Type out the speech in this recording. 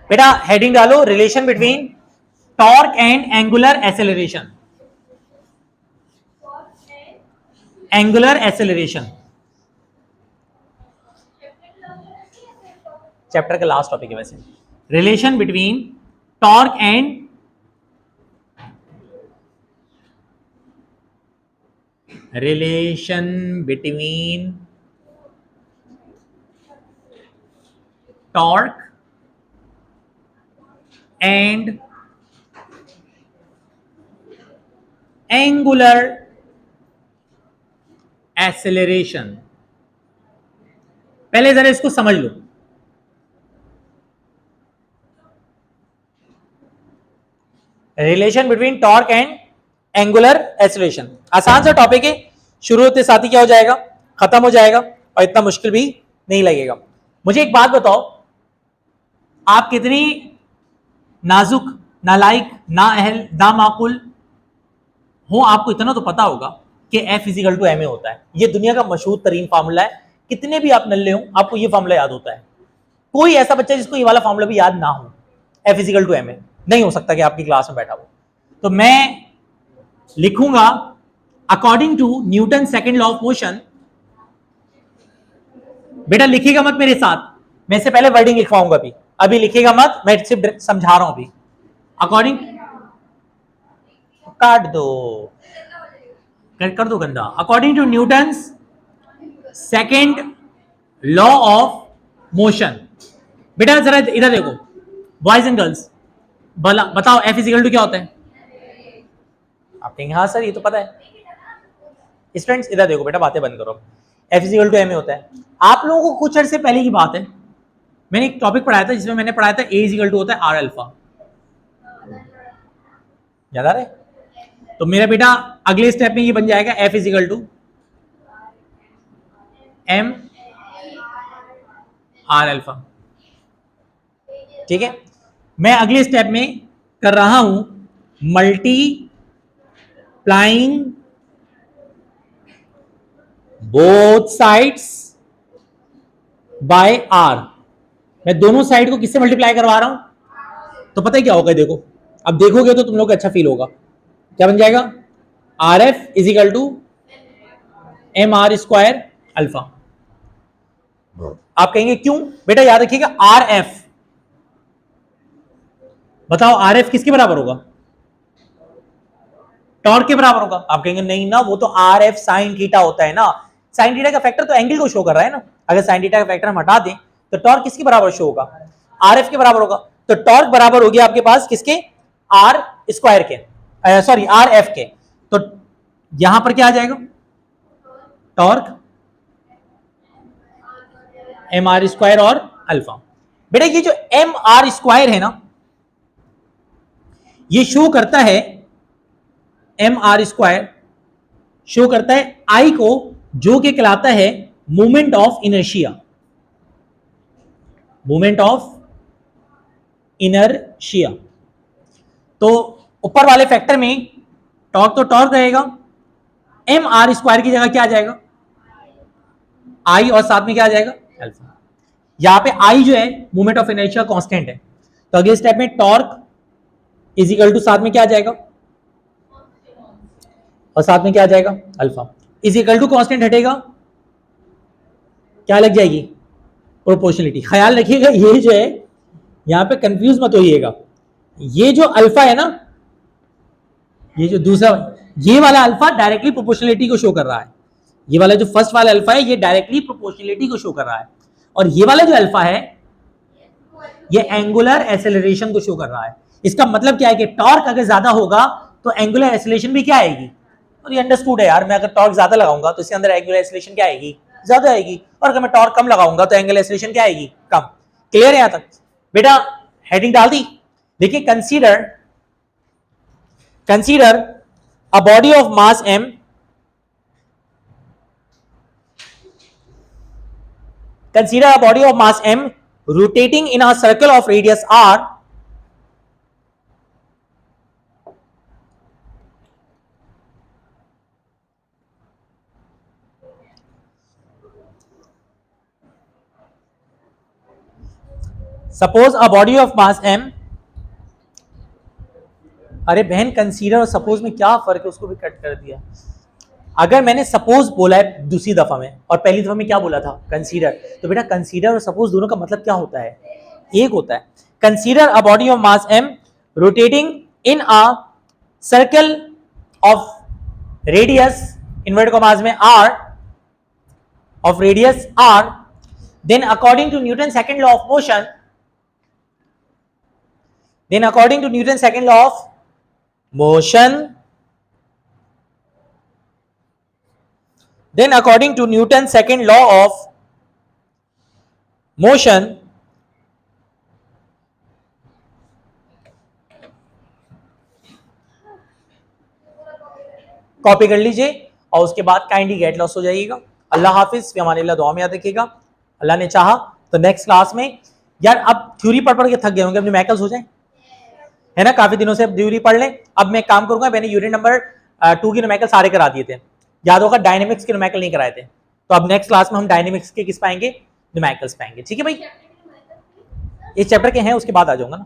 बेटा हेडिंग डालो, relation between torque and angular acceleration. Angular acceleration chapter का last topic है वैसे। Relation between torque and relation between torque and angular acceleration. पहले जरा इसको समझ लो। Relation between torque and angular acceleration आसान सा टॉपिक है, शुरू होते साथ ही क्या हो जाएगा, खत्म हो जाएगा और इतना मुश्किल भी नहीं लगेगा। मुझे एक बात बताओ, आप कितनी नाजुक, नालायक, नाअहल, नामाकुल हो, आपको इतना तो पता होगा कि F is equal to M A होता है। ये दुनिया का मशहूर तरीन फार्मूला है, कितने भी आप नल्ले हो आपको ये फार्मूला याद होता है। कोई ऐसा बच्चा जिसको ये वाला फार्मूला भी याद ना हो, F is equal to M A, नहीं हो सकता कि आपकी क्लास में बैठा हो। तो मैं लिखूंगा according to Newton second law of motion. बेटा लिखिएगा मत मेरे साथ, मैं इससे पहले वर्डिंग लिखवाऊंगा। अभी अभी लिखिएगा मत, मैं सिर्फ समझा रहा हूं अभी। अकॉर्डिंग, काट दो, कर दो गंदा। According to Newton second law of motion. बेटा जरा इधर देखो, बॉयज एंड गर्ल्स, बताओ एफ इजिकल टू क्या होता है। आप कहेंगे हाँ सर ये तो पता है। स्टूडेंट्स इधर देखो बेटा, बातें बंद करो। F is equal to M A होता है। आप लोगों को कुछ अर्से पहले की बात है, मैंने एक टॉपिक पढ़ाया था जिसमें मैंने पढ़ाया था ए इजिकल टू होता है आर अल्फा। याद आ रहा है? तो मेरा बेटा अगले स्टेप में ये बन जाएगा F is equal to M R alpha. ठीक है, मैं अगले स्टेप में कर रहा हूं multiplying both sides by R. मैं दोनों साइड को किससे मल्टीप्लाई करवा रहा हूं, तो पता है क्या होगा, देखो अब देखोगे तो तुम लोग को अच्छा फील होगा। क्या बन जाएगा, R F is equal to M R square alpha. आप कहेंगे क्यों, बेटा याद रखिएगा आर एफ, बताओ आर एफ किसके बराबर होगा, टॉर्क के बराबर होगा। आप कहेंगे नहीं ना, वो तो आर एफ साइन थीटा होता है ना। साइन थीटा का फैक्टर तो एंगल को शो कर रहा है ना, अगर साइन थीटा का फैक्टर हम हटा दें तो टॉर्क किसके बराबर शो होगा, आर एफ के बराबर होगा। तो टॉर्क बराबर हो गया आपके पास किसके, आर स्क्वायर के, सॉरी आर एफ के। तो यहां पर क्या आ जाएगा, टॉर्क एम आर स्क्वायर और अल्फा। बेटा ये जो एम आर स्क्वायर है ना, ये शो करता है, एम आर स्क्वायर शो करता है आई को, जो कि कहलाता है moment of inertia. Moment of inertia. तो ऊपर वाले फैक्टर में टॉर्क तो टॉर्क रहेगा, एम आर स्क्वायर की जगह क्या आ जाएगा, आई, और साथ में क्या आ जाएगा, अल्फा। यहां पे आई जो है मोमेंट ऑफ इनर्शिया कांस्टेंट है। तो अगले स्टेप में टॉर्क इज इक्वल टू साथ में क्या आ जाएगा, और साथ में क्या आ जाएगा, alpha. Is equal to constant हटेगा, क्या लग जाएगी, प्रोपोर्शनलिटी। ख्याल रखिएगा ये जो है, यहां पे कंफ्यूज मत होइएगा। ये जो अल्फा है ना, ये जो दूसरा, ये वाला अल्फा डायरेक्टली प्रोपोर्शनलिटी को शो कर रहा है। ये वाला जो फर्स्ट वाला अल्फा है ये डायरेक्टली प्रोपोर्शनलिटी को शो कर रहा है, और ये वाला जो अल्फा है ये एंगुलर एक्सेलरेशन को शो कर रहा है। इसका मतलब क्या है कि टॉर्क अगर ज्यादा होगा तो एंगुलर एक्सेलरेशन भी क्या आएगी, और ये अंडरस्टूड है यार, मैं अगर टॉर्क ज्यादा लगाऊंगा तो इसके अंदर एंगुलर एक्सेलरेशन क्या आएगी, ज्यादा आएगी, और अगर मैं टॉर्क कम लगाऊंगा तो एंगुलर एक्सेलरेशन क्या आएगी, कम। क्लियर है यहां तक? बेटा हेडिंग डाल दी। देखिए consider, consider a body of mass m, consider a body of mass m rotating in a circle of radius r suppose a body of mass m, अरे बहन कंसीडर और सपोज में क्या फर्क है, उसको भी कट कर दिया। अगर मैंने सपोज बोला है दूसरी दफा में और पहली दफा में क्या बोला था कंसीडर, तो बेटा कंसीडर और सपोज दोनों का मतलब क्या होता है, एक होता है। Consider a body of mass m rotating in a circle of radius invert commas में r of radius r, then according to Newton's second law of motion, then according to Newton's second law of motion, then according to Newton's second law of motion, copy कर लीजिए और उसके बाद kindly gate loss हो जाइएगा। अल्लाह हाफिज, फिर हमारे लिए दुआ में याद रखिएगा। अल्लाह ने चाहा तो नेक्स्ट क्लास में, यार अब थ्योरी पढ़ पढ़ के थक गए होंगे, अब न्यूमेरिकल्स हो जाए, है ना, काफी दिनों से अब थ्योरी पढ़ लें। अब मैं काम करूंगा, मैंने यूनिट नंबर 2 के न्यूमेरिकल सारे करा दिए थे, याद होगा डायनेमिक्स के न्यूमेरिकल नहीं कराए थे, तो अब नेक्स्ट क्लास में हम डायनेमिक्स के किस पाएंगे, न्यूमेरिकल्स पाएंगे। ठीक है भाई, इस चैप्टर के हैं, उसके बाद आ जाऊंगा ना।